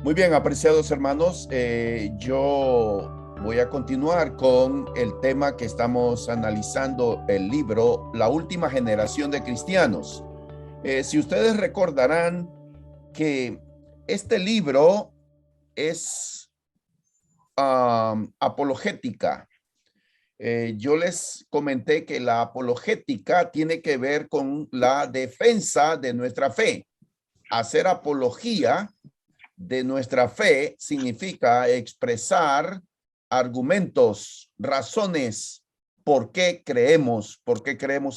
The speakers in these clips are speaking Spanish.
Muy bien, apreciados hermanos, yo voy a continuar con el tema que estamos analizando, el libro La última generación de cristianos. Si ustedes recordarán que este libro es apologética. Yo les comenté que la apologética tiene que ver con la defensa de nuestra fe. Hacer apología de nuestra fe significa expresar argumentos, razones, por qué creemos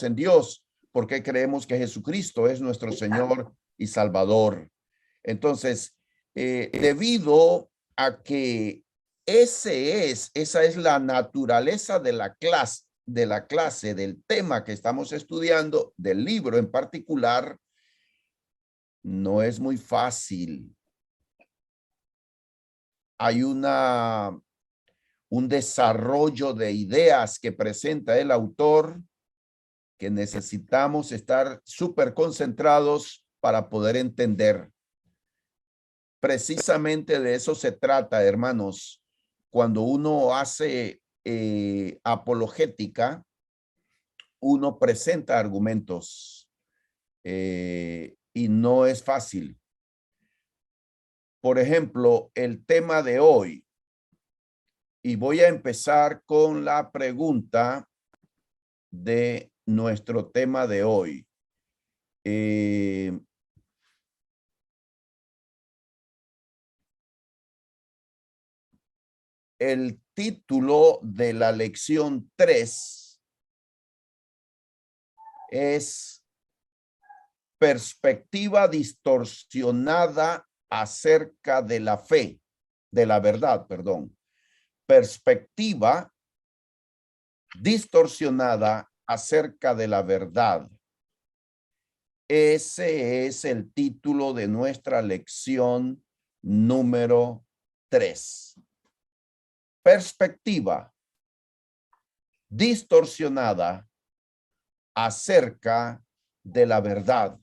en Dios, por qué creemos que Jesucristo es nuestro Señor y Salvador. Entonces, debido a que esa es la naturaleza de la clase, del tema que estamos estudiando, del libro en particular, no es muy fácil. Hay un desarrollo de ideas que presenta el autor que necesitamos estar súper concentrados para poder entender. Precisamente de eso se trata, hermanos. Cuando uno hace apologética, uno presenta argumentos y no es fácil. Por ejemplo, el tema de hoy, y voy a empezar con la pregunta de nuestro tema de hoy. El título de la lección 3 es Perspectiva distorsionada acerca de la fe, de la verdad, perdón. Perspectiva distorsionada acerca de la verdad. Ese es el título de nuestra lección número 3. Perspectiva distorsionada acerca de la verdad.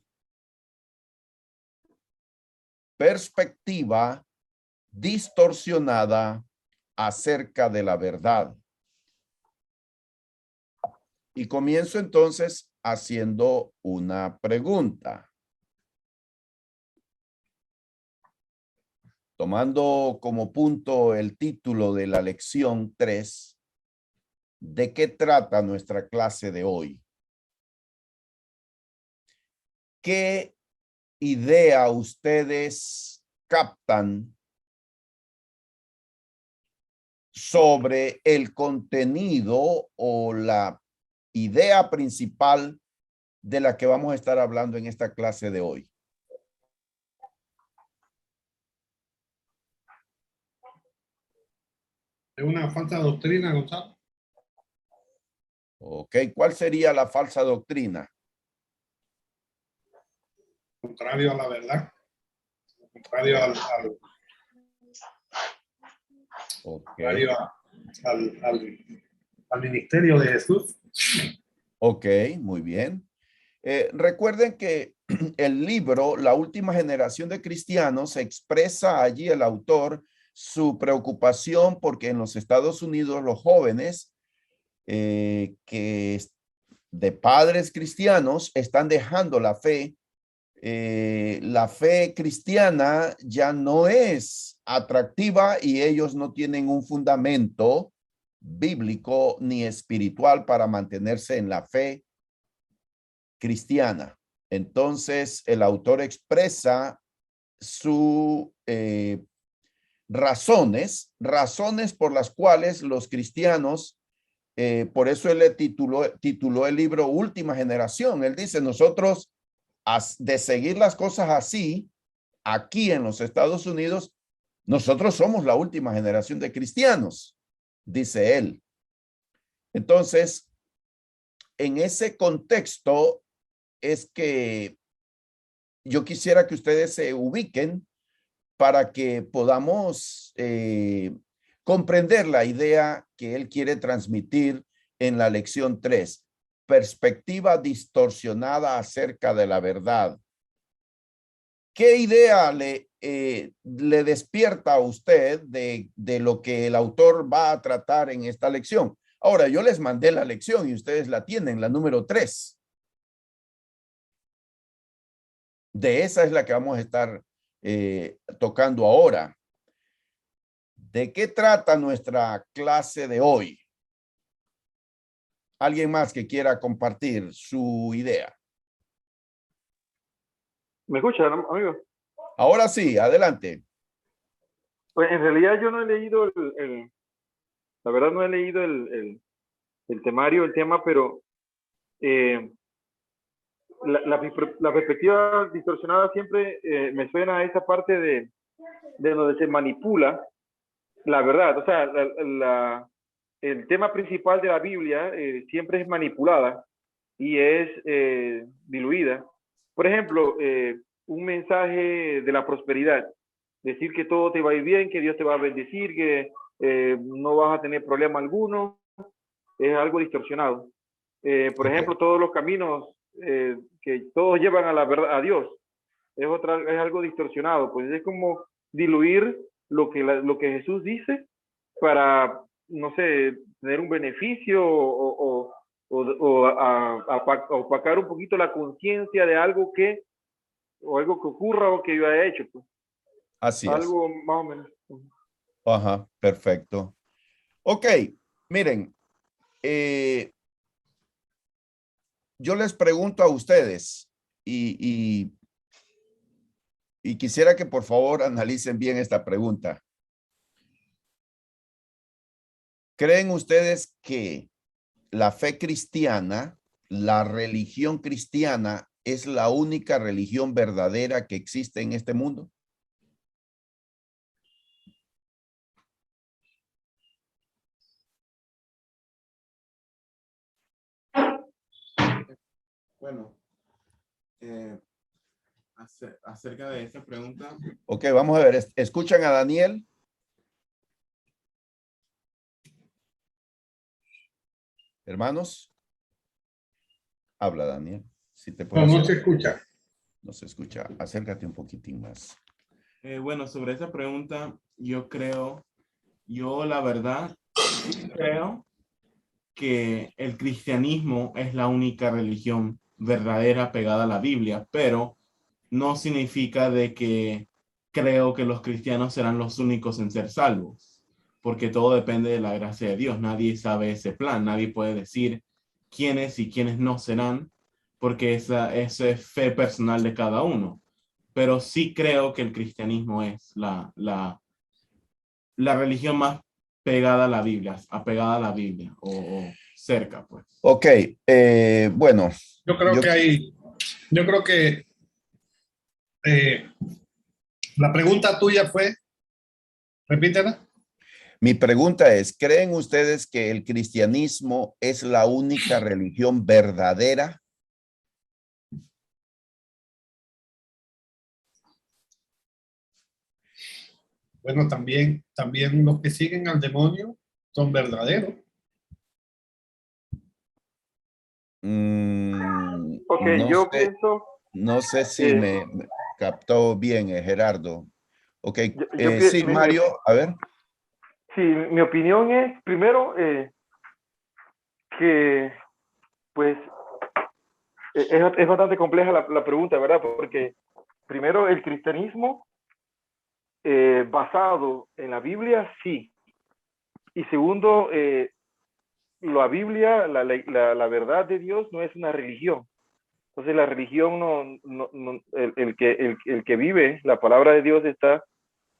Perspectiva distorsionada acerca de la verdad. Y comienzo entonces haciendo una pregunta. Tomando como punto el título de la lección 3, ¿de qué trata nuestra clase de hoy? ¿Qué idea ustedes captan sobre el contenido o la idea principal de la que vamos a estar hablando en esta clase de hoy? Es una falsa doctrina, Gonzalo. Ok, ¿cuál sería la falsa doctrina? Contrario a la verdad. Contrario Okay. al ministerio de Jesús. Ok, muy bien. Recuerden que el libro La última generación de cristianos expresa allí el autor su preocupación porque en los Estados Unidos los jóvenes que de padres cristianos están dejando la fe. La fe cristiana ya no es atractiva y ellos no tienen un fundamento bíblico ni espiritual para mantenerse en la fe cristiana. Entonces, el autor expresa sus razones por las cuales los cristianos, por eso él le tituló el libro Última Generación. Él dice, nosotros, de seguir las cosas así, aquí en los Estados Unidos, nosotros somos la última generación de cristianos, dice él. Entonces, en ese contexto es que yo quisiera que ustedes se ubiquen para que podamos comprender la idea que él quiere transmitir en la lección 3. Perspectiva distorsionada acerca de la verdad. ¿Qué idea le le despierta a usted de lo que el autor va a tratar en esta lección. Ahora, yo les mandé la lección y ustedes la tienen, la número 3. De esa es la que vamos a estar tocando ahora. ¿De qué trata nuestra clase de hoy? ¿Alguien más que quiera compartir su idea? ¿Me escuchan, amigo? Ahora sí, adelante. Pues en realidad yo no he leído la verdad no he leído el temario, el tema, pero la perspectiva distorsionada siempre me suena a esa parte de donde se manipula la verdad. O sea, el tema principal de la Biblia siempre es manipulada y es diluida. Por ejemplo, un mensaje de la prosperidad, decir que todo te va a ir bien, que Dios te va a bendecir, que no vas a tener problema alguno, es algo distorsionado. Por ejemplo, todos los caminos que todos llevan a la verdad, a Dios, es algo distorsionado, pues es como diluir lo que Jesús dice para, no sé, tener un beneficio o opacar un poquito la conciencia de algo que ocurra o que yo haya hecho, pues. Así es. Algo más o menos. Ajá, perfecto. Ok, miren, yo les pregunto a ustedes y quisiera que por favor analicen bien esta pregunta. ¿Creen ustedes que la fe cristiana, la religión cristiana, es la única religión verdadera que existe en este mundo? Bueno, acerca de esta pregunta. Ok, vamos a ver. ¿Escuchan a Daniel? Hermanos, habla Daniel. Si te puedes No, no se escucha. No se escucha. Acércate un poquitín más. Bueno, sobre esa pregunta, yo la verdad, sí creo que el cristianismo es la única religión verdadera pegada a la Biblia, pero no significa de que creo que los cristianos serán los únicos en ser salvos, porque todo depende de la gracia de Dios. Nadie sabe ese plan, nadie puede decir quiénes y quiénes no serán, porque esa es fe personal de cada uno. Pero sí creo que el cristianismo es la religión más pegada a la Biblia, apegada a la Biblia o cerca, pues. Ok, bueno. Yo creo que la pregunta tuya fue, repítela. Mi pregunta es, ¿creen ustedes que el cristianismo es la única religión verdadera? Bueno, también los que siguen al demonio son verdaderos. Ok, No yo sé, pienso, no sé si me captó bien, Gerardo. Ok, sí, Mario, a ver. sí, mi opinión es, primero, que pues es bastante compleja la pregunta, ¿verdad? Porque primero el cristianismo basado en la Biblia, sí. Y segundo, la Biblia, la verdad de Dios no es una religión. Entonces la religión el que vive la palabra de Dios está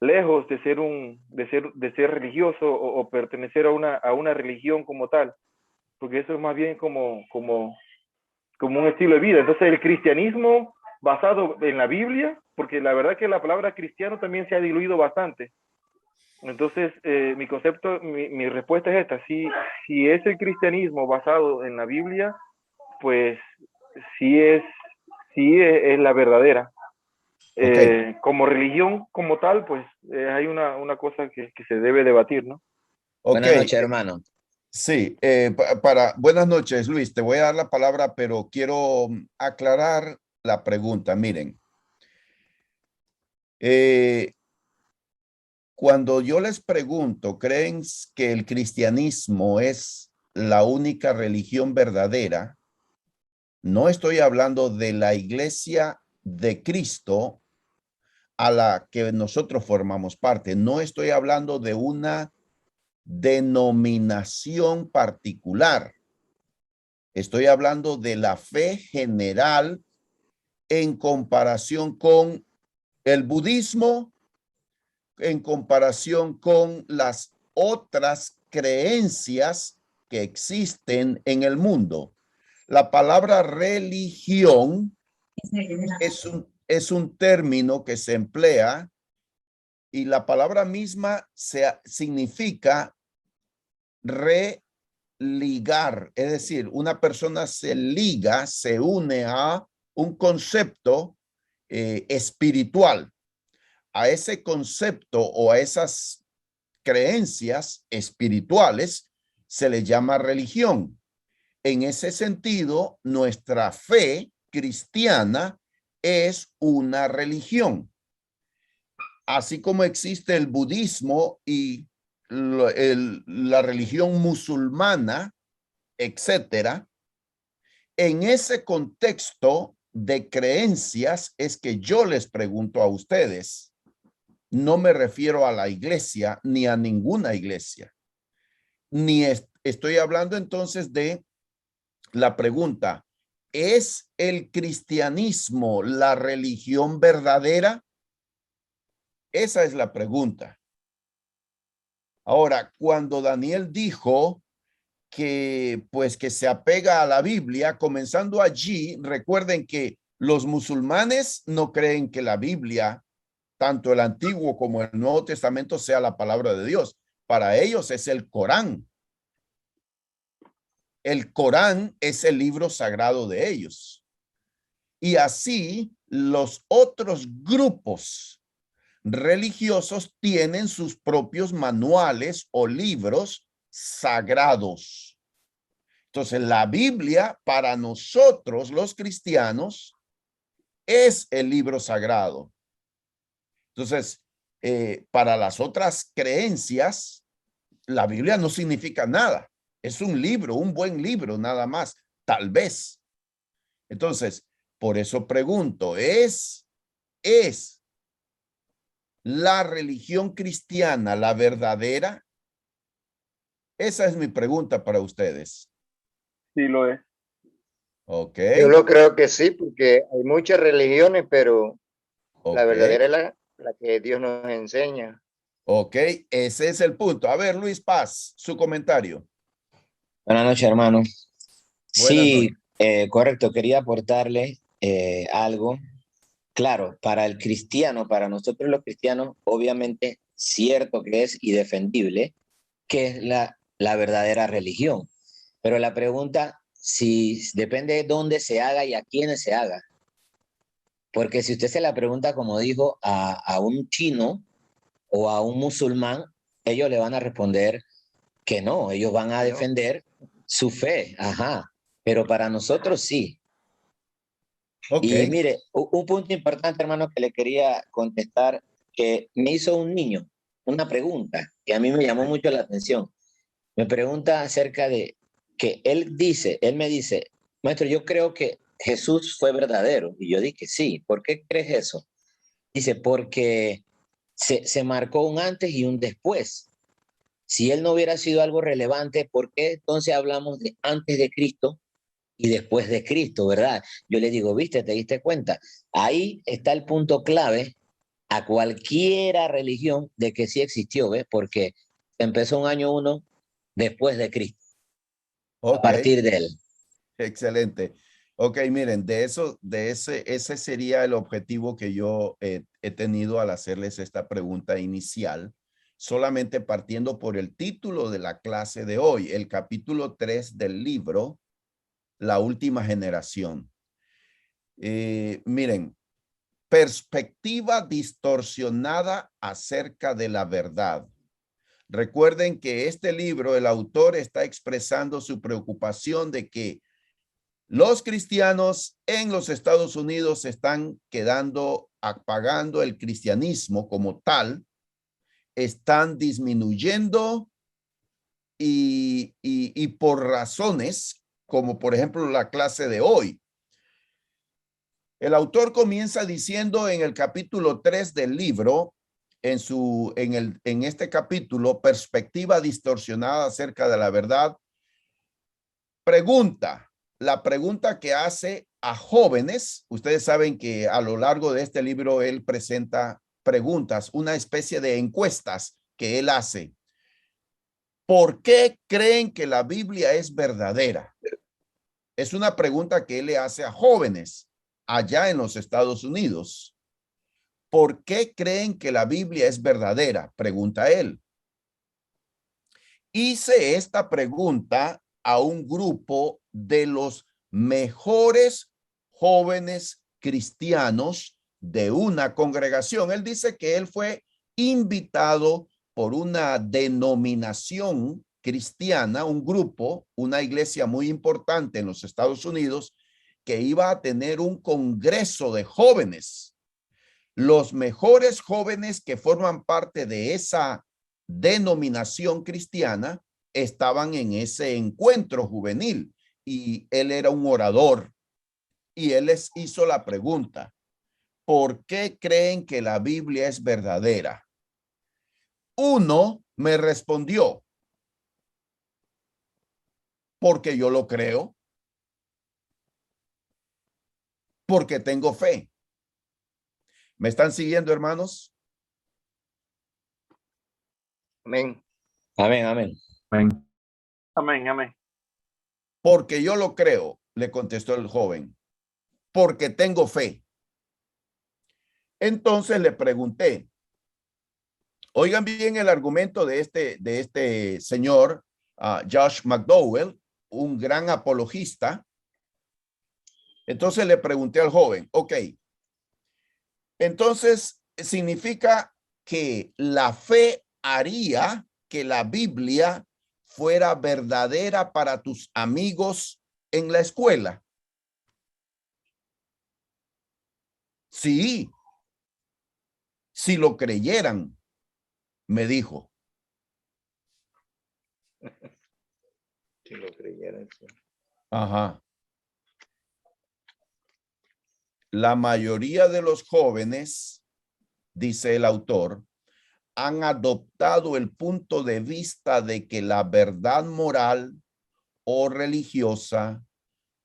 lejos de ser religioso o pertenecer a una religión como tal, porque eso es más bien como un estilo de vida. Entonces el cristianismo basado en la Biblia, porque la verdad que la palabra cristiano también se ha diluido bastante. Entonces mi respuesta es esta: si es el cristianismo basado en la Biblia, pues sí es la verdadera. Okay. Como religión como tal, pues hay una cosa que se debe debatir, ¿no? Okay. Buenas noches, hermano. Sí, buenas noches, Luis. Te voy a dar la palabra, pero quiero aclarar la pregunta. Miren, Cuando yo les pregunto, ¿creen que el cristianismo es la única religión verdadera? No estoy hablando de la iglesia de Cristo a la que nosotros formamos parte. No estoy hablando de una denominación particular. Estoy hablando de la fe general en comparación con el budismo, en comparación con las otras creencias que existen en el mundo. La palabra religión es un término que se emplea y la palabra misma significa religar, es decir, una persona se liga, se une a un concepto espiritual. A ese concepto o a esas creencias espirituales se le llama religión. En ese sentido, nuestra fe cristiana es una religión. Así como existe el budismo y la religión musulmana, etcétera, en ese contexto de creencias es que yo les pregunto a ustedes. No me refiero a la iglesia ni a ninguna iglesia. Estoy hablando entonces de la pregunta, ¿es el cristianismo la religión verdadera? Esa es la pregunta. Ahora, cuando Daniel dijo que pues que se apega a la Biblia, comenzando allí, recuerden que los musulmanes no creen que la Biblia, tanto el Antiguo como el Nuevo Testamento, sea la palabra de Dios. Para ellos es el Corán. El Corán es el libro sagrado de ellos. Y así los otros grupos religiosos tienen sus propios manuales o libros sagrados. Entonces, la Biblia para nosotros los cristianos es el libro sagrado. Entonces, para las otras creencias, la Biblia no significa nada. Es un libro, un buen libro, nada más, tal vez. Entonces, por eso pregunto, ¿es la religión cristiana la verdadera? Esa es mi pregunta para ustedes. Sí, lo es. Ok. Yo lo creo que sí, porque hay muchas religiones, pero Ok. la verdadera es la que Dios nos enseña. Ok, ese es el punto. A ver, Luis Paz, su comentario. Buenas noches, hermano. Buenas Sí, noches. correcto. Quería aportarle algo. Claro, para el cristiano, para nosotros los cristianos, obviamente cierto que es y defendible que es la verdadera religión. Pero la pregunta, si depende de dónde se haga y a quiénes se haga. Porque si usted se la pregunta, como dijo, a un chino o a un musulmán, ellos le van a responder que no, ellos van a defender su fe, ajá, pero para nosotros sí. Okay. Y mire, un punto importante, hermano, que le quería contestar, que me hizo un niño una pregunta que a mí me llamó mucho la atención. Me pregunta acerca de que él me dice, maestro, yo creo que Jesús fue verdadero. Y yo dije, sí, ¿por qué crees eso? Dice, porque se marcó un antes y un después. Si él no hubiera sido algo relevante, ¿por qué entonces hablamos de antes de Cristo y después de Cristo, verdad? Yo le digo, viste, te diste cuenta. Ahí está el punto clave a cualquiera religión de que sí existió, ¿ves? Porque empezó un año uno después de Cristo, a partir de él. Excelente. Ok, miren, ese sería el objetivo que yo he tenido al hacerles esta pregunta inicial, solamente partiendo por el título de la clase de hoy, el capítulo 3 del libro, La Última Generación. Miren, perspectiva distorsionada acerca de la verdad. Recuerden que este libro, el autor está expresando su preocupación de que los cristianos en los Estados Unidos están quedando apagando el cristianismo como tal, están disminuyendo y por razones como por ejemplo la clase de hoy. El autor comienza diciendo en el capítulo 3 del libro, en este capítulo, perspectiva distorsionada acerca de la verdad, la pregunta que hace a jóvenes. Ustedes saben que a lo largo de este libro él presenta preguntas, una especie de encuestas que él hace. ¿Por qué creen que la Biblia es verdadera? Es una pregunta que él le hace a jóvenes allá en los Estados Unidos. ¿Por qué creen que la Biblia es verdadera? Pregunta él. Hice esta pregunta a un grupo de los mejores jóvenes cristianos de una congregación. Él dice que él fue invitado por una denominación cristiana, un grupo, una iglesia muy importante en los Estados Unidos, que iba a tener un congreso de jóvenes. Los mejores jóvenes que forman parte de esa denominación cristiana estaban en ese encuentro juvenil y él era un orador y él les hizo la pregunta: ¿por qué creen que la Biblia es verdadera? Uno me respondió: porque yo lo creo, porque tengo fe. ¿Me están siguiendo, hermanos? Amén. Amén, amén. Amén. Amén, amén. Porque yo lo creo, le contestó el joven, porque tengo fe. Entonces le pregunté, oigan bien el argumento de este señor, Josh McDowell, un gran apologista. Entonces le pregunté al joven, ok, entonces significa que la fe haría que la Biblia fuera verdadera para tus amigos en la escuela. Sí, si lo creyeran, me dijo. Si lo creyeran. Sí. Ajá. La mayoría de los jóvenes, dice el autor, han adoptado el punto de vista de que la verdad moral o religiosa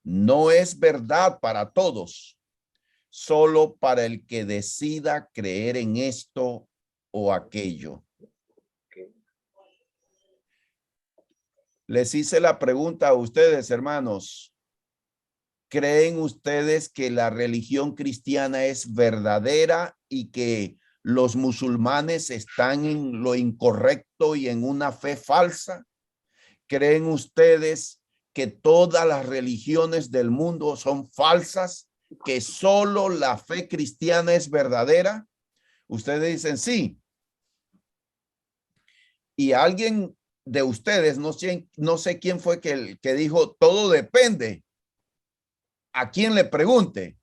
no es verdad para todos, solo para el que decida creer en esto o aquello. Les hice la pregunta a ustedes, hermanos. ¿Creen ustedes que la religión cristiana es verdadera y que los musulmanes están en lo incorrecto y en una fe falsa? ¿Creen ustedes que todas las religiones del mundo son falsas, que solo la fe cristiana es verdadera? Ustedes dicen sí. Y alguien de ustedes, no sé quién fue que dijo, todo depende. ¿A quién le pregunte?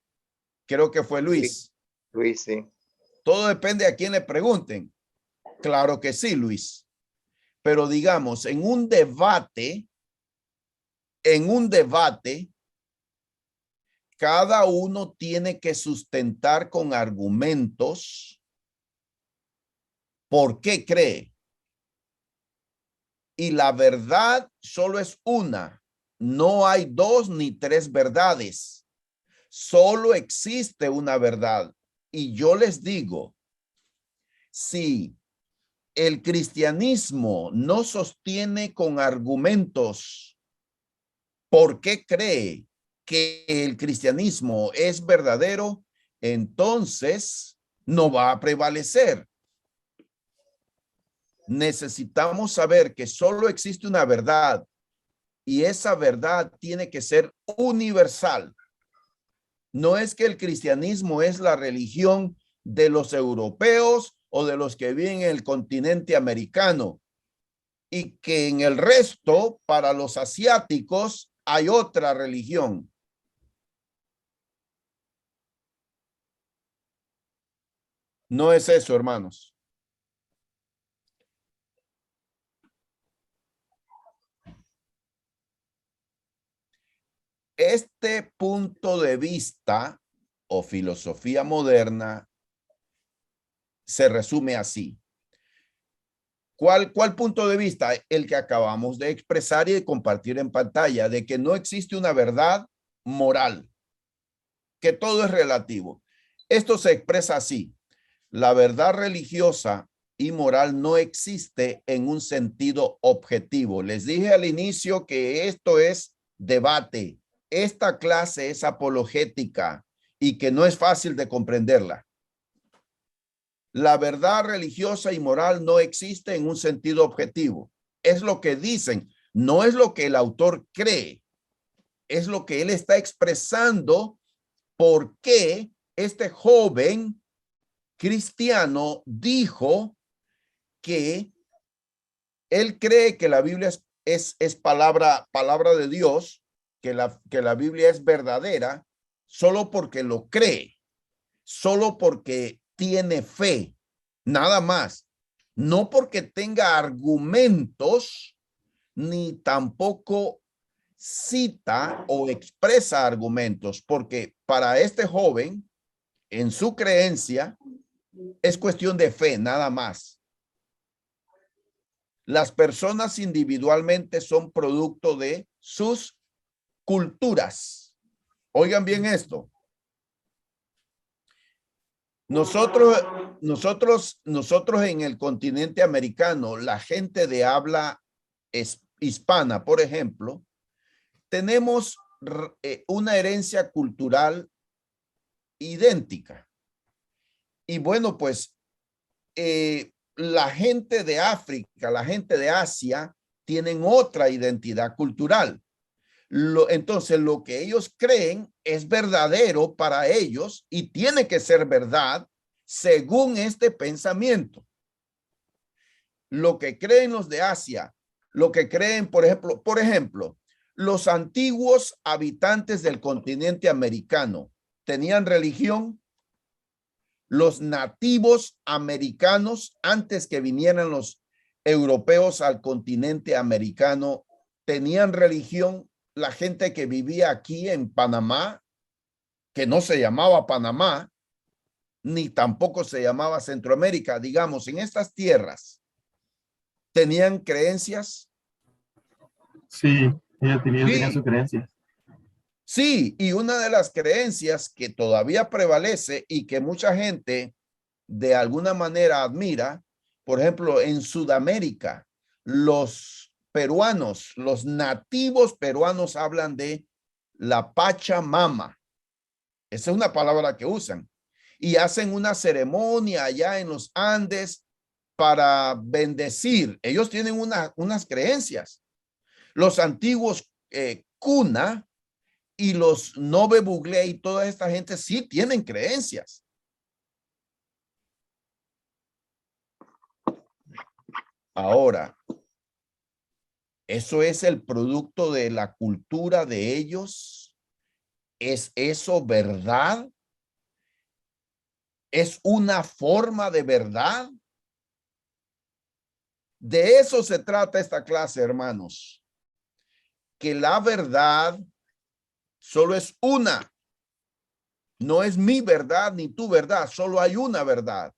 Creo que fue Luis. Sí, Luis, sí. Todo depende a quién le pregunten. Claro que sí, Luis. Pero digamos, en un debate, cada uno tiene que sustentar con argumentos por qué cree. Y la verdad solo es una. No hay dos ni tres verdades. Solo existe una verdad. Y yo les digo, si el cristianismo no sostiene con argumentos por qué cree que el cristianismo es verdadero, entonces no va a prevalecer. Necesitamos saber que solo existe una verdad y esa verdad tiene que ser universal. No es que el cristianismo es la religión de los europeos o de los que viven en el continente americano y que en el resto, para los asiáticos, hay otra religión. No es eso, hermanos. Este punto de vista o filosofía moderna se resume así. ¿Cuál punto de vista? El que acabamos de expresar y de compartir en pantalla, de que no existe una verdad moral, que todo es relativo. Esto se expresa así. La verdad religiosa y moral no existe en un sentido objetivo. Les dije al inicio que esto es debate. Esta clase es apologética y que no es fácil de comprenderla. La verdad religiosa y moral no existe en un sentido objetivo. Es lo que dicen, no es lo que el autor cree. Es lo que él está expresando por qué este joven cristiano dijo que él cree que la Biblia es palabra de Dios, que la Biblia es verdadera, solo porque lo cree, solo porque tiene fe, nada más. No porque tenga argumentos, ni tampoco cita o expresa argumentos, porque para este joven, en su creencia, es cuestión de fe, nada más. Las personas individualmente son producto de sus culturas. Oigan bien esto. Nosotros en el continente americano, la gente de habla hispana, por ejemplo, tenemos una herencia cultural idéntica. Y bueno, pues la gente de África, la gente de Asia, tienen otra identidad cultural. Entonces, lo que ellos creen es verdadero para ellos y tiene que ser verdad según este pensamiento. Lo que creen los de Asia, lo que creen, por ejemplo, los antiguos habitantes del continente americano tenían religión. Los nativos americanos, antes que vinieran los europeos al continente americano, tenían religión. La gente que vivía aquí en Panamá, que no se llamaba Panamá, ni tampoco se llamaba Centroamérica, digamos, en estas tierras, ¿tenían creencias? Sí, ellos tenían sus creencias. Sí, y una de las creencias que todavía prevalece y que mucha gente de alguna manera admira, por ejemplo, en Sudamérica, los peruanos, los nativos peruanos hablan de la Pachamama. Esa es una palabra que usan. Y hacen una ceremonia allá en los Andes para bendecir. Ellos tienen unas creencias. Los antiguos Cuna y los Nove Buglé y toda esta gente sí tienen creencias. Ahora, ¿eso es el producto de la cultura de ellos? ¿Es eso verdad? ¿Es una forma de verdad? De eso se trata esta clase, hermanos. Que la verdad solo es una. No es mi verdad ni tu verdad, solo hay una verdad.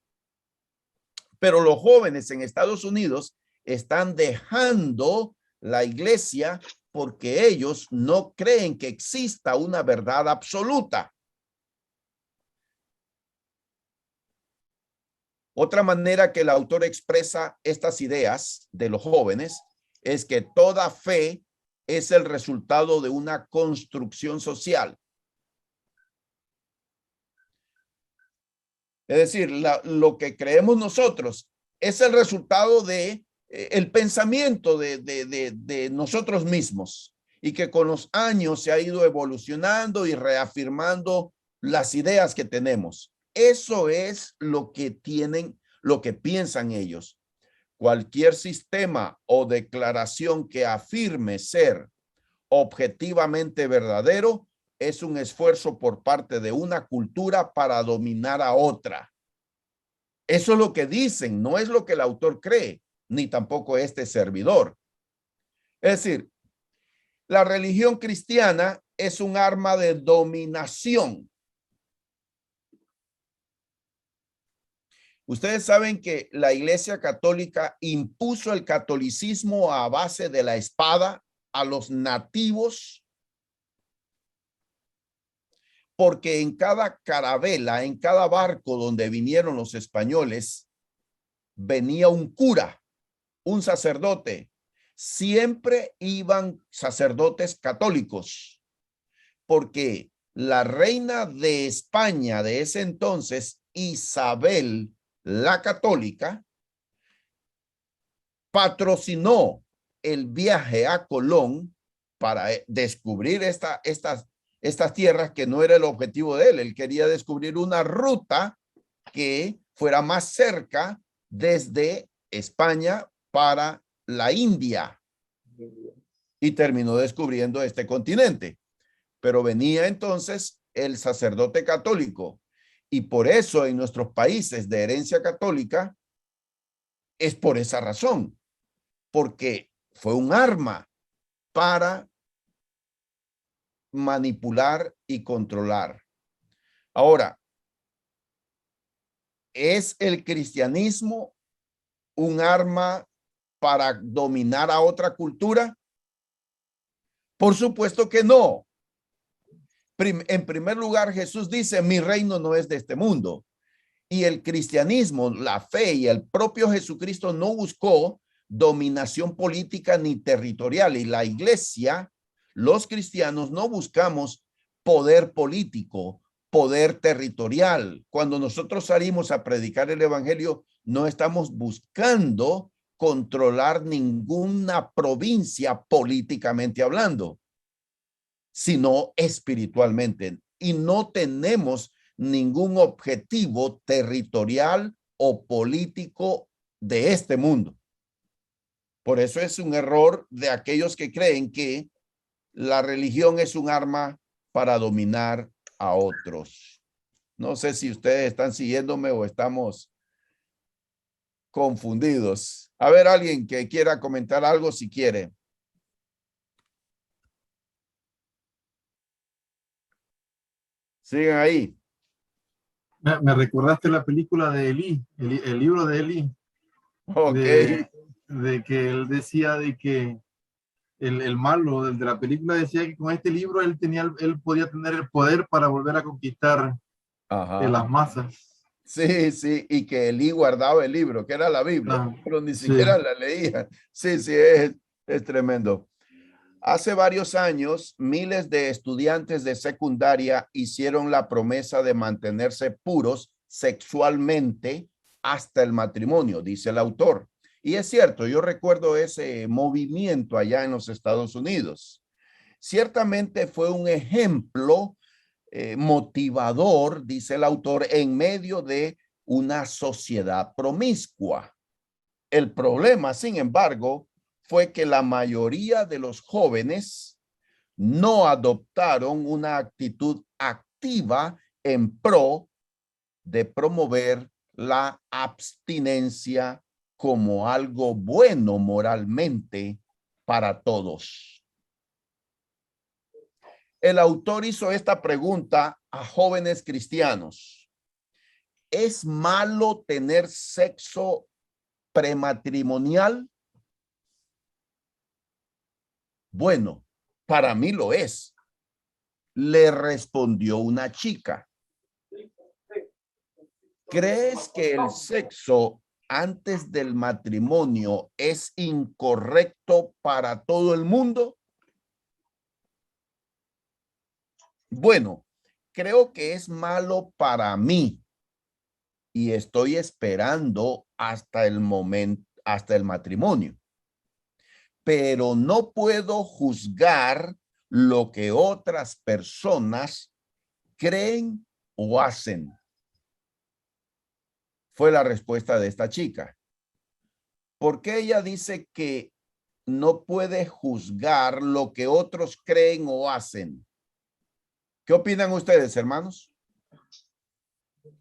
Pero los jóvenes en Estados Unidos están dejando la iglesia porque ellos no creen que exista una verdad absoluta. Otra manera que el autor expresa estas ideas de los jóvenes es que toda fe es el resultado de una construcción social. Es decir, lo que creemos nosotros es el resultado de el pensamiento de nosotros mismos y que con los años se ha ido evolucionando y reafirmando las ideas que tenemos. Eso es lo que tienen, lo que piensan ellos. Cualquier sistema o declaración que afirme ser objetivamente verdadero es un esfuerzo por parte de una cultura para dominar a otra. Eso es lo que dicen, no es lo que el autor cree, ni tampoco este servidor. Es decir, la religión cristiana es un arma de dominación. Ustedes saben que la Iglesia Católica impuso el catolicismo a base de la espada a los nativos, porque en cada carabela, en cada barco donde vinieron los españoles, venía un cura, un sacerdote. Siempre iban sacerdotes católicos, porque la reina de España de ese entonces, Isabel la Católica, patrocinó el viaje a Colón para descubrir estas tierras, que no era el objetivo de él. Él quería descubrir una ruta que fuera más cerca desde España para la India, y terminó descubriendo este continente. Pero venía entonces el sacerdote católico, y por eso en nuestros países de herencia católica es por esa razón, porque fue un arma para manipular y controlar. Ahora, ¿es el cristianismo un arma para dominar a otra cultura? Por supuesto que no. En primer lugar, Jesús dice, mi reino no es de este mundo. Y el cristianismo, la fe y el propio Jesucristo no buscó dominación política ni territorial. Y la iglesia, los cristianos, no buscamos poder político, poder territorial. Cuando nosotros salimos a predicar el evangelio, no estamos buscando controlar ninguna provincia políticamente hablando, sino espiritualmente. Y no tenemos ningún objetivo territorial o político de este mundo. Por eso es un error de aquellos que creen que la religión es un arma para dominar a otros. No sé si ustedes están siguiéndome o estamos confundidos. A ver, alguien que quiera comentar algo, si quiere. Sigan ahí. Me recordaste la película de Elí, el libro de Elí, Ok. de que él decía de que el malo de la película decía que con este libro él podía tener el poder para volver a conquistar las masas. Sí, sí, y que Elí guardaba el libro, que era la Biblia, pero ni siquiera la leía. Sí, sí, es tremendo. Hace varios años, miles de estudiantes de secundaria hicieron la promesa de mantenerse puros sexualmente hasta el matrimonio, dice el autor. Y es cierto, yo recuerdo ese movimiento allá en los Estados Unidos. Ciertamente fue un ejemplo motivador, dice el autor, en medio de una sociedad promiscua. El problema, sin embargo, fue que la mayoría de los jóvenes no adoptaron una actitud activa en pro de promover la abstinencia como algo bueno moralmente para todos. El autor hizo esta pregunta a jóvenes cristianos. ¿Es malo tener sexo prematrimonial? Bueno, para mí lo es. Le respondió una chica. ¿Crees que el sexo antes del matrimonio es incorrecto para todo el mundo? Bueno, creo que es malo para mí y estoy esperando hasta el momento, hasta el matrimonio. Pero no puedo juzgar lo que otras personas creen o hacen. Fue la respuesta de esta chica. ¿Por qué ella dice que no puede juzgar lo que otros creen o hacen? ¿Qué opinan ustedes, hermanos?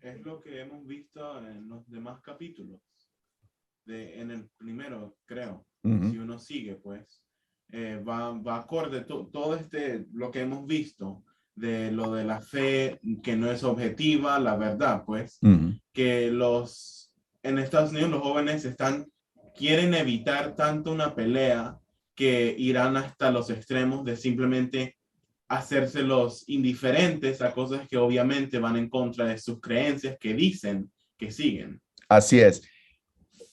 Es lo que hemos visto en los demás capítulos. En el primero, creo. Si uno sigue, pues, va acorde todo lo que hemos visto de lo de la fe, que no es objetiva, la verdad, pues, que en Estados Unidos los jóvenes quieren evitar tanto una pelea que irán hasta los extremos de simplemente hacérselos indiferentes a cosas que obviamente van en contra de sus creencias que dicen que siguen. Así es.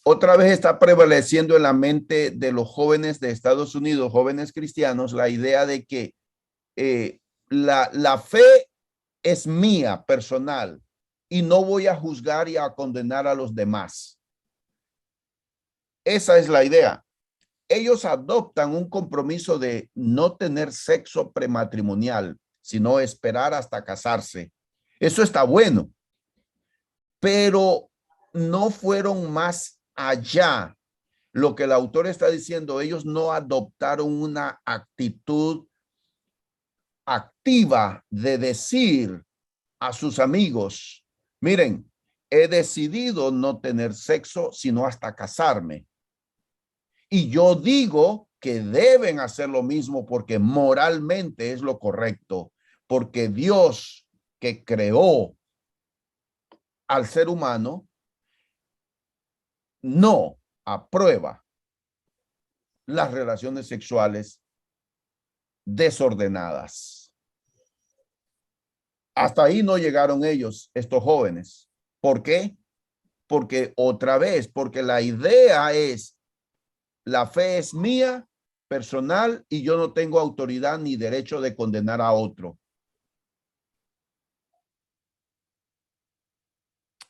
Otra vez está prevaleciendo en la mente de los jóvenes de Estados Unidos, jóvenes cristianos, la idea de que la fe es mía, personal, y no voy a juzgar y a condenar a los demás. Esa es la idea. Ellos adoptan un compromiso de no tener sexo prematrimonial, sino esperar hasta casarse. Eso está bueno, pero no fueron más allá. Lo que el autor está diciendo, ellos no adoptaron una actitud activa de decir a sus amigos, miren, he decidido no tener sexo sino hasta casarme. Y yo digo que deben hacer lo mismo porque moralmente es lo correcto, porque Dios que creó al ser humano no aprueba las relaciones sexuales desordenadas. Hasta ahí no llegaron ellos, estos jóvenes. ¿Por qué? Porque otra vez, porque la idea es, la fe es mía, personal, y yo no tengo autoridad ni derecho de condenar a otro.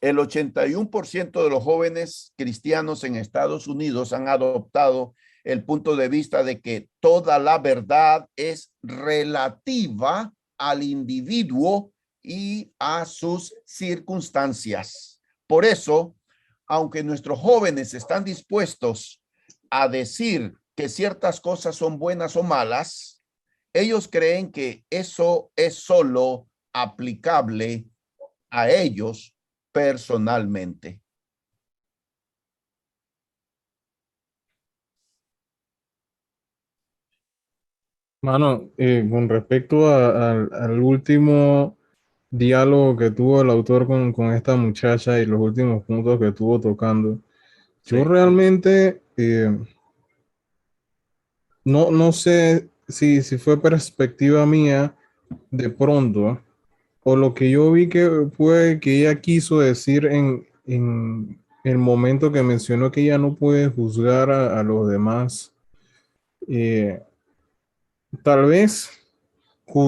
El 81% de los jóvenes cristianos en Estados Unidos han adoptado el punto de vista de que toda la verdad es relativa al individuo y a sus circunstancias. Por eso, aunque nuestros jóvenes están dispuestos a decir que ciertas cosas son buenas o malas, ellos creen que eso es solo aplicable a ellos personalmente. Mano, con respecto al último diálogo que tuvo el autor con esta muchacha y los últimos puntos que estuvo tocando, yo realmente no sé si fue perspectiva mía de pronto, o lo que yo vi que fue que ella quiso decir en el momento que mencionó que ella no puede juzgar a los demás. Tal vez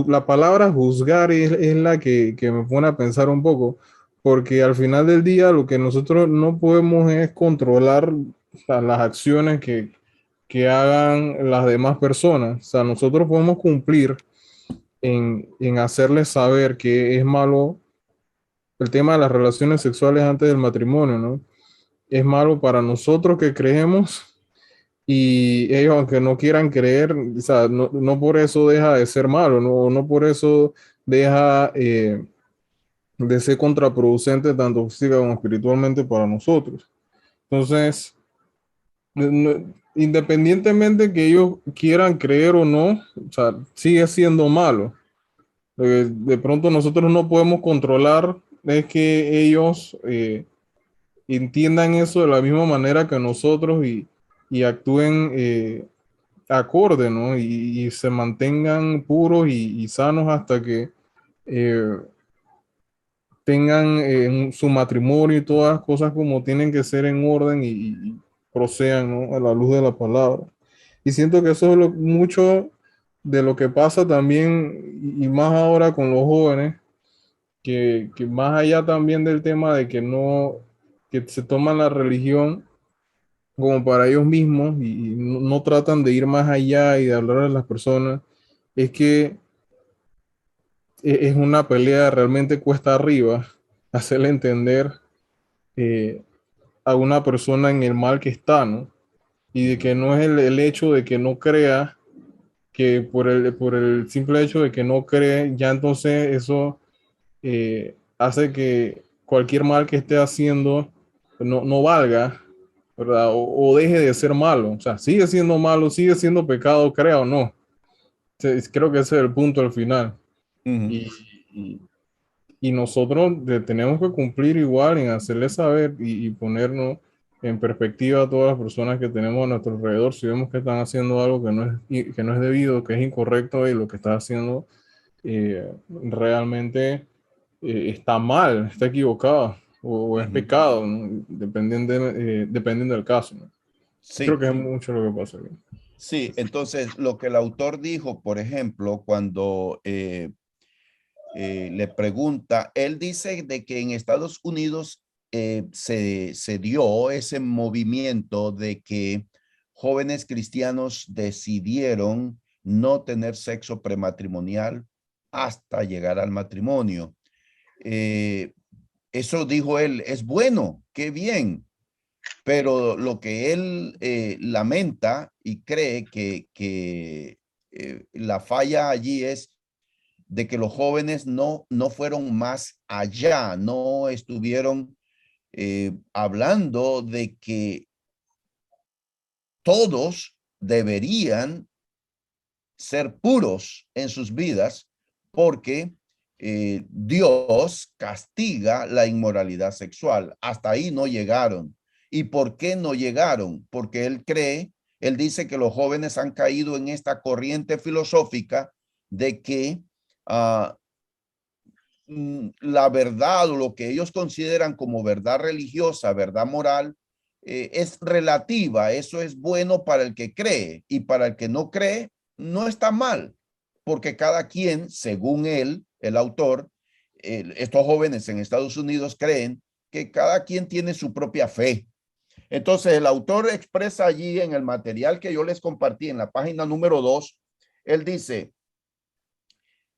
la palabra juzgar es la que me pone a pensar un poco, porque al final del día lo que nosotros no podemos es controlar, o sea, las acciones que hagan las demás personas. O sea, nosotros podemos cumplir en hacerles saber que es malo el tema de las relaciones sexuales antes del matrimonio, ¿no? Es malo para nosotros que creemos, y ellos, aunque no quieran creer, o sea, no por eso deja de ser malo, no por eso deja de ser contraproducente tanto física como espiritualmente para nosotros. Entonces, independientemente que ellos quieran creer o no, o sea, sigue siendo malo. De pronto nosotros no podemos controlar es que ellos entiendan eso de la misma manera que nosotros y actúen acorde, ¿no? Y se mantengan puros y sanos hasta que tengan su matrimonio y todas las cosas como tienen que ser en orden y procedan, ¿no? A la luz de la palabra. Y siento que eso es mucho de lo que pasa también, y más ahora con los jóvenes, que más allá también del tema de que se toman la religión como para ellos mismos y no tratan de ir más allá y de hablar a las personas, es que es una pelea realmente cuesta arriba hacerle entender a una persona en el mal que está, ¿no? Y de que no es el hecho de que no crea, que por el simple hecho de que no cree, ya entonces eso hace que cualquier mal que esté haciendo no valga, ¿verdad? O deje de ser malo. O sea, sigue siendo malo, sigue siendo pecado, crea o no. Creo que ese es el punto al final. Y nosotros tenemos que cumplir igual en hacerle saber y ponernos en perspectiva a todas las personas que tenemos a nuestro alrededor. Si vemos que están haciendo algo que no es debido, que es incorrecto y lo que está haciendo realmente está mal, está equivocado o es pecado, ¿no? Dependiendo del caso, ¿no? Sí. Creo que es mucho lo que pasa aquí. Sí, entonces lo que el autor dijo, por ejemplo, cuando le pregunta, él dice de que en Estados Unidos se dio ese movimiento de que jóvenes cristianos decidieron no tener sexo prematrimonial hasta llegar al matrimonio. Eso dijo él, es bueno, qué bien, pero lo que él lamenta y cree que la falla allí es de que los jóvenes no fueron más allá, no estuvieron hablando de que todos deberían ser puros en sus vidas porque Dios castiga la inmoralidad sexual. Hasta ahí no llegaron. ¿Y por qué no llegaron? Porque él dice que los jóvenes han caído en esta corriente filosófica de que la verdad o lo que ellos consideran como verdad religiosa, verdad moral, es relativa. Eso es bueno para el que cree y para el que no cree, no está mal, porque cada quien, según él, el autor, estos jóvenes en Estados Unidos creen que cada quien tiene su propia fe. Entonces, el autor expresa allí en el material que yo les compartí en la página número 2, él dice,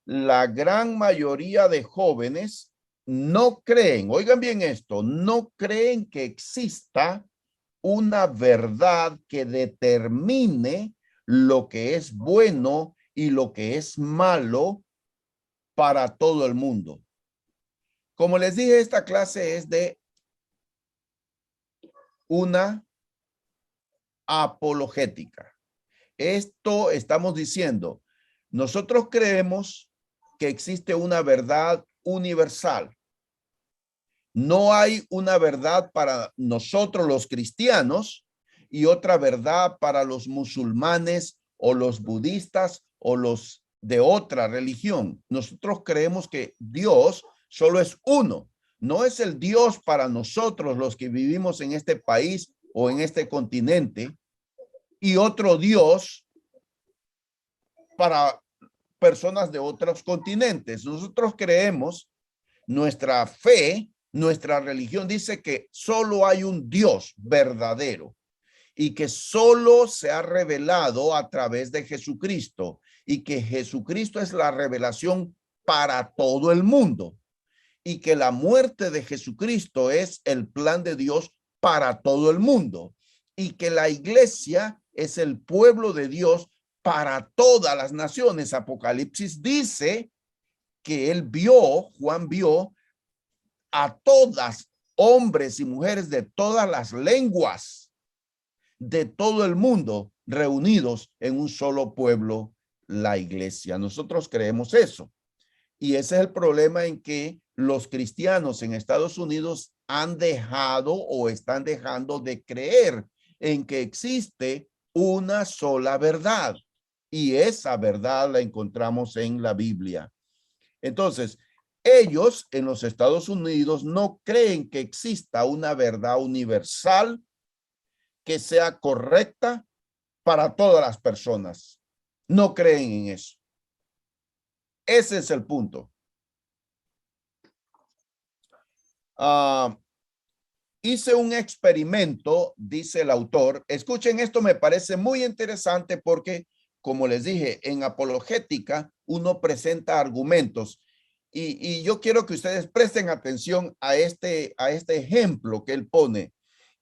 la gran mayoría de jóvenes no creen, oigan bien esto, no creen que exista una verdad que determine lo que es bueno y lo que es malo para todo el mundo. Como les dije, esta clase es de una apologética. Esto estamos diciendo, nosotros creemos que existe una verdad universal. No hay una verdad para nosotros los cristianos y otra verdad para los musulmanes o los budistas o los de otra religión. Nosotros creemos que Dios solo es uno. No es el Dios para nosotros los que vivimos en este país o en este continente y otro Dios para personas de otros continentes. Nosotros creemos, nuestra fe, nuestra religión dice que solo hay un Dios verdadero y que solo se ha revelado a través de Jesucristo y que Jesucristo es la revelación para todo el mundo y que la muerte de Jesucristo es el plan de Dios para todo el mundo y que la iglesia es el pueblo de Dios para todas las naciones. Apocalipsis dice que Juan vio a todas, hombres y mujeres de todas las lenguas de todo el mundo reunidos en un solo pueblo, la iglesia. Nosotros creemos eso. Y ese es el problema en que los cristianos en Estados Unidos han dejado o están dejando de creer en que existe una sola verdad. Y esa verdad la encontramos en la Biblia. Entonces, ellos en los Estados Unidos no creen que exista una verdad universal que sea correcta para todas las personas. No creen en eso. Ese es el punto. Hice un experimento, dice el autor. Escuchen esto, me parece muy interesante porque, como les dije, en apologética uno presenta argumentos y yo quiero que ustedes presten atención a este ejemplo que él pone.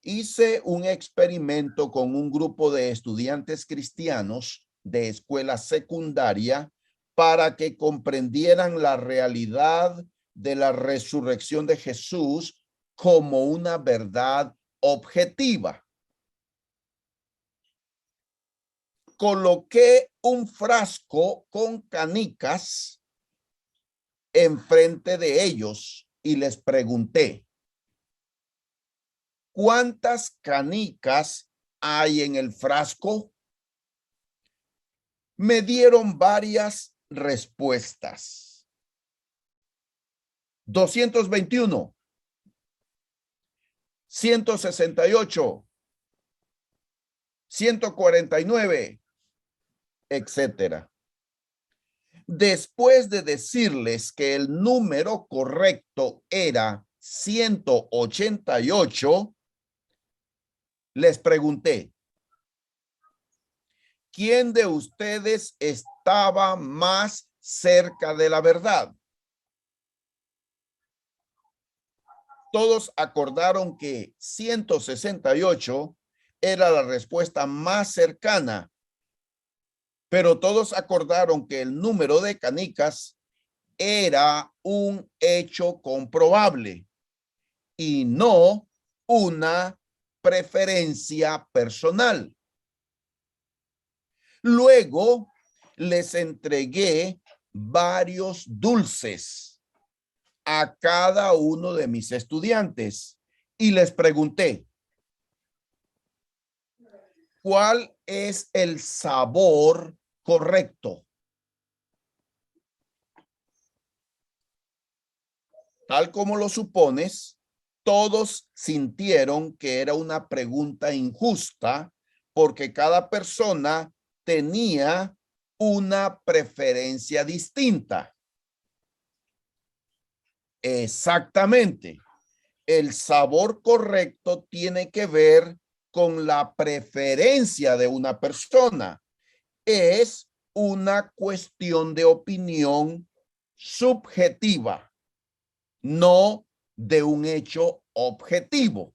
Hice un experimento con un grupo de estudiantes cristianos de escuela secundaria para que comprendieran la realidad de la resurrección de Jesús como una verdad objetiva. Coloqué un frasco con canicas enfrente de ellos y les pregunté, ¿cuántas canicas hay en el frasco? Me dieron varias respuestas. 221, 168, 149, etcétera. Después de decirles que el número correcto era 188, les pregunté, ¿quién de ustedes estaba más cerca de la verdad? Todos acordaron que 168 era la respuesta más cercana, pero todos acordaron que el número de canicas era un hecho comprobable y no una preferencia personal. Luego les entregué varios dulces a cada uno de mis estudiantes y les pregunté, ¿cuál es el sabor correcto? Tal como lo supones, todos sintieron que era una pregunta injusta porque cada persona tenía una preferencia distinta. Exactamente. El sabor correcto tiene que ver con la preferencia de una persona. Es una cuestión de opinión subjetiva, no de un hecho objetivo.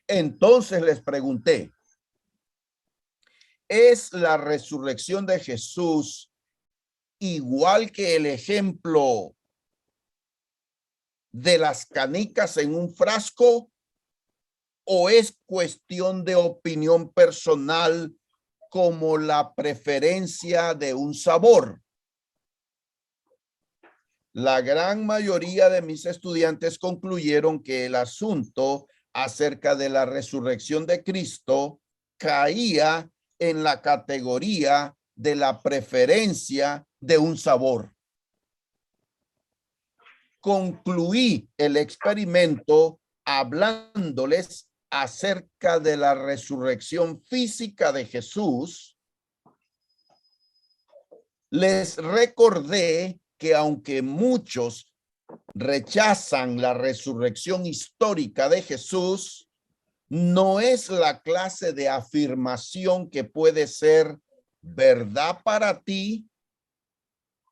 Entonces les pregunté, ¿es la resurrección de Jesús igual que el ejemplo de las canicas en un frasco o es cuestión de opinión personal como la preferencia de un sabor? La gran mayoría de mis estudiantes concluyeron que el asunto acerca de la resurrección de Cristo caía en la categoría de la preferencia de un sabor. Concluí el experimento hablándoles acerca de la resurrección física de Jesús. Les recordé que aunque muchos rechazan la resurrección histórica de Jesús, no es la clase de afirmación que puede ser verdad para ti,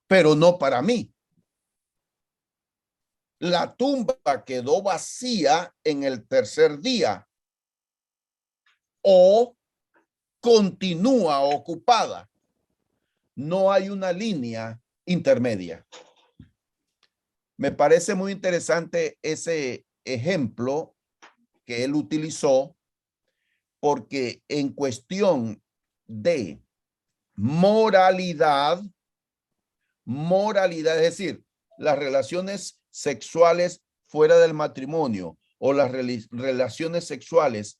pero no para mí. La tumba quedó vacía en el tercer día o continúa ocupada. No hay una línea intermedia. Me parece muy interesante ese ejemplo que él utilizó, porque en cuestión de moralidad, es decir, las relaciones sexuales fuera del matrimonio o las relaciones sexuales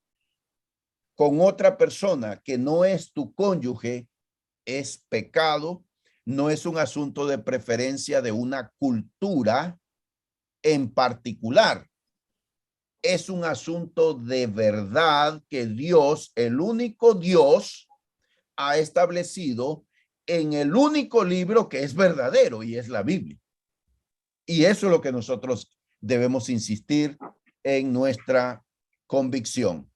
con otra persona que no es tu cónyuge, es pecado. No es un asunto de preferencia de una cultura en particular. Es un asunto de verdad que Dios, el único Dios, ha establecido en el único libro que es verdadero y es la Biblia. Y eso es lo que nosotros debemos insistir en nuestra convicción.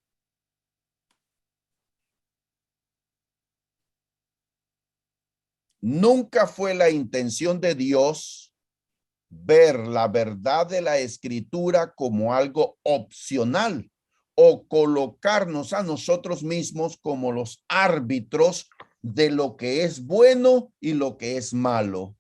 Nunca fue la intención de Dios ver la verdad de la Escritura como algo opcional o colocarnos a nosotros mismos como los árbitros de lo que es bueno y lo que es malo.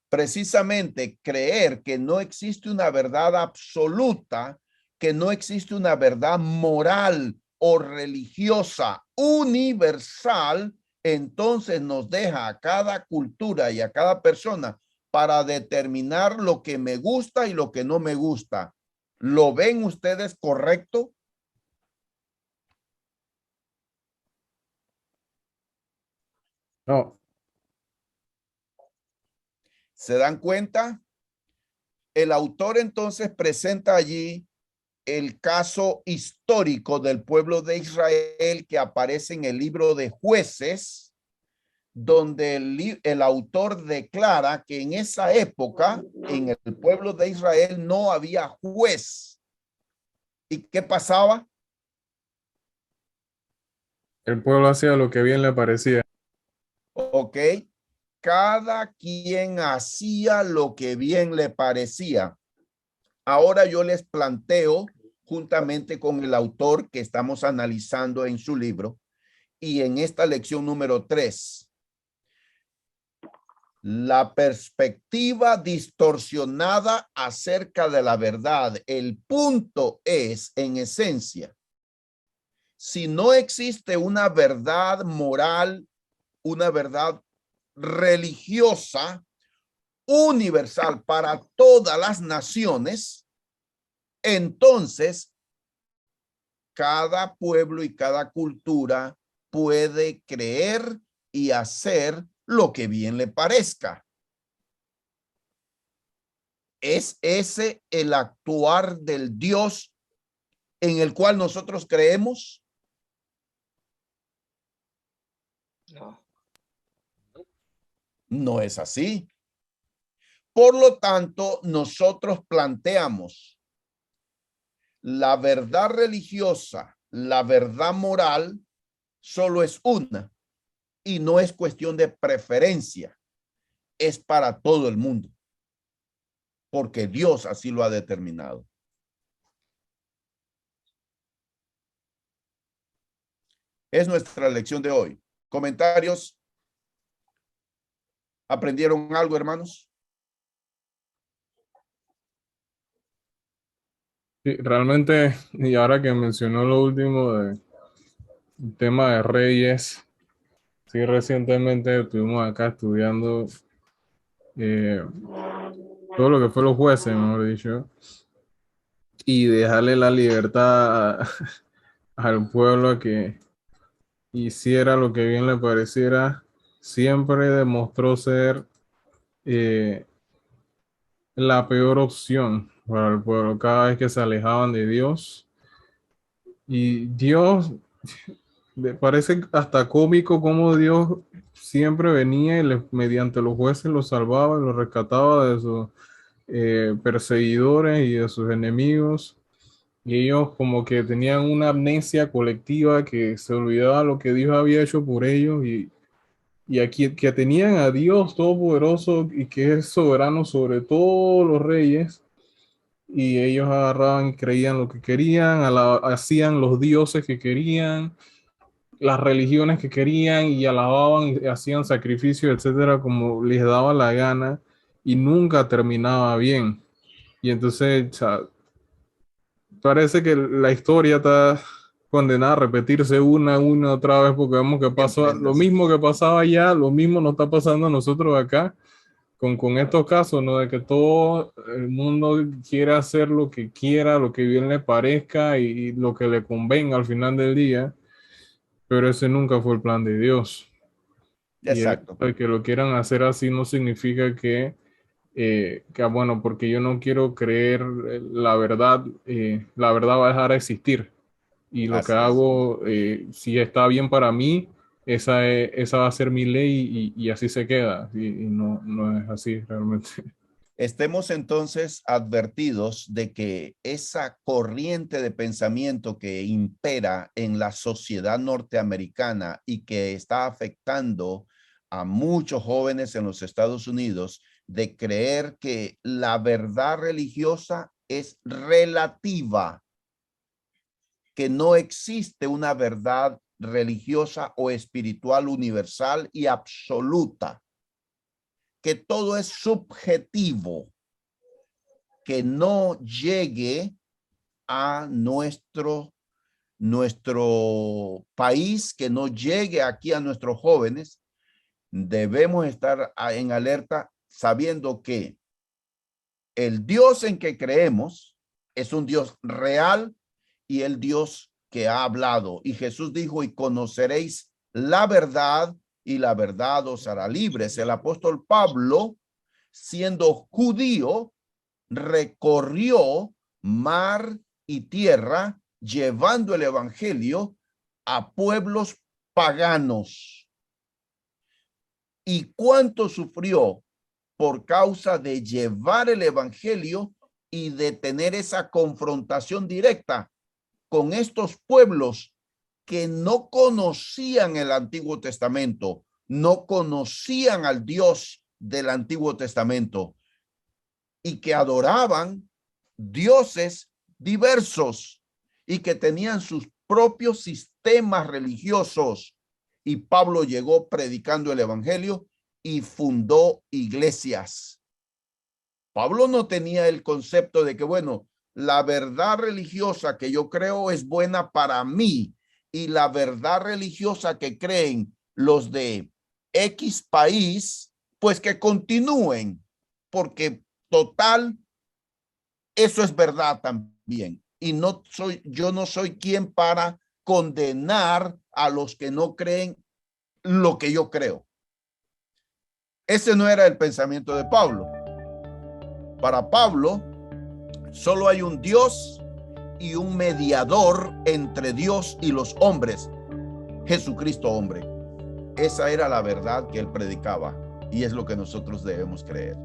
precisamente creer que no existe una verdad absoluta, que no existe una verdad moral o religiosa universal, entonces nos deja a cada cultura y a cada persona para determinar lo que me gusta y lo que no me gusta. ¿Lo ven ustedes correcto? No. ¿Se dan cuenta? El autor entonces presenta allí el caso histórico del pueblo de Israel que aparece en el libro de Jueces, donde el autor declara que en esa época en el pueblo de Israel no había juez. ¿Y qué pasaba? El pueblo hacía lo que bien le parecía. Ok. Cada quien hacía lo que bien le parecía. Ahora yo les planteo, juntamente con el autor que estamos analizando en su libro, y en esta lección número 3, la perspectiva distorsionada acerca de la verdad. El punto es, en esencia, si no existe una verdad moral, una verdad religiosa, universal para todas las naciones, entonces cada pueblo y cada cultura puede creer y hacer lo que bien le parezca. ¿Es ese el actuar del Dios en el cual nosotros creemos? No. No es así. Por lo tanto, nosotros planteamos la verdad religiosa, la verdad moral, solo es una y no es cuestión de preferencia, es para todo el mundo, porque Dios así lo ha determinado. Es nuestra lección de hoy. ¿Comentarios? ¿Aprendieron algo, hermanos? Sí, realmente, y ahora que mencionó lo último del tema de reyes, sí, recientemente estuvimos acá estudiando todo lo que fue los jueces, mejor dicho, y dejarle la libertad al pueblo a que hiciera lo que bien le pareciera, siempre demostró ser la peor opción para el pueblo cada vez que se alejaban de Dios. Y Dios, me parece hasta cómico como Dios siempre venía y mediante los jueces los salvaba y los rescataba de sus perseguidores y de sus enemigos. Y ellos como que tenían una amnesia colectiva que se olvidaba lo que Dios había hecho por ellos y aquí que tenían a Dios Todopoderoso y que es soberano sobre todos los reyes. Y ellos agarraban y creían lo que querían, hacían los dioses que querían, las religiones que querían y alababan y hacían sacrificios, etcétera, como les daba la gana y nunca terminaba bien. Y entonces, o sea, parece que la historia está condenada a repetirse una otra vez porque vemos que pasó lo mismo que pasaba allá, lo mismo nos está pasando a nosotros acá con estos casos, ¿no? De que todo el mundo quiere hacer lo que quiera, lo que bien le parezca y lo que le convenga al final del día, pero ese nunca fue el plan de Dios. Y Exacto. el que lo quieran hacer así no significa bueno, porque yo no quiero creer la verdad va a dejar de existir. Y lo que Así es. hago, si está bien para mí, esa va a ser mi ley y así se queda. Y no es así realmente. Estemos entonces advertidos de que esa corriente de pensamiento que impera en la sociedad norteamericana y que está afectando a muchos jóvenes en los Estados Unidos, de creer que la verdad religiosa es relativa, que no existe una verdad religiosa o espiritual universal y absoluta. que todo es subjetivo, que no llegue a nuestro país, que no llegue aquí a nuestros jóvenes. Debemos estar en alerta sabiendo que el Dios en que creemos es un Dios real y el Dios que ha hablado. Y Jesús dijo, y conoceréis la verdad y la verdad os hará libres. El apóstol Pablo, siendo judío, recorrió mar y tierra llevando el evangelio a pueblos paganos. ¿Y cuánto sufrió por causa de llevar el evangelio y de tener esa confrontación directa con estos pueblos que no conocían el Antiguo Testamento, no conocían al Dios del Antiguo Testamento y que adoraban dioses diversos y que tenían sus propios sistemas religiosos? Y Pablo llegó predicando el evangelio y fundó iglesias. Pablo no tenía el concepto de que, bueno, la verdad religiosa que yo creo es buena para mí y la verdad religiosa que creen los de X país, pues que continúen, porque total, eso es verdad también. Y yo no soy quien para condenar a los que no creen lo que yo creo. Ese no era el pensamiento de Pablo. Para Pablo, solo hay un Dios y un mediador entre Dios y los hombres, Jesucristo hombre. Esa era la verdad que él predicaba y es lo que nosotros debemos creer.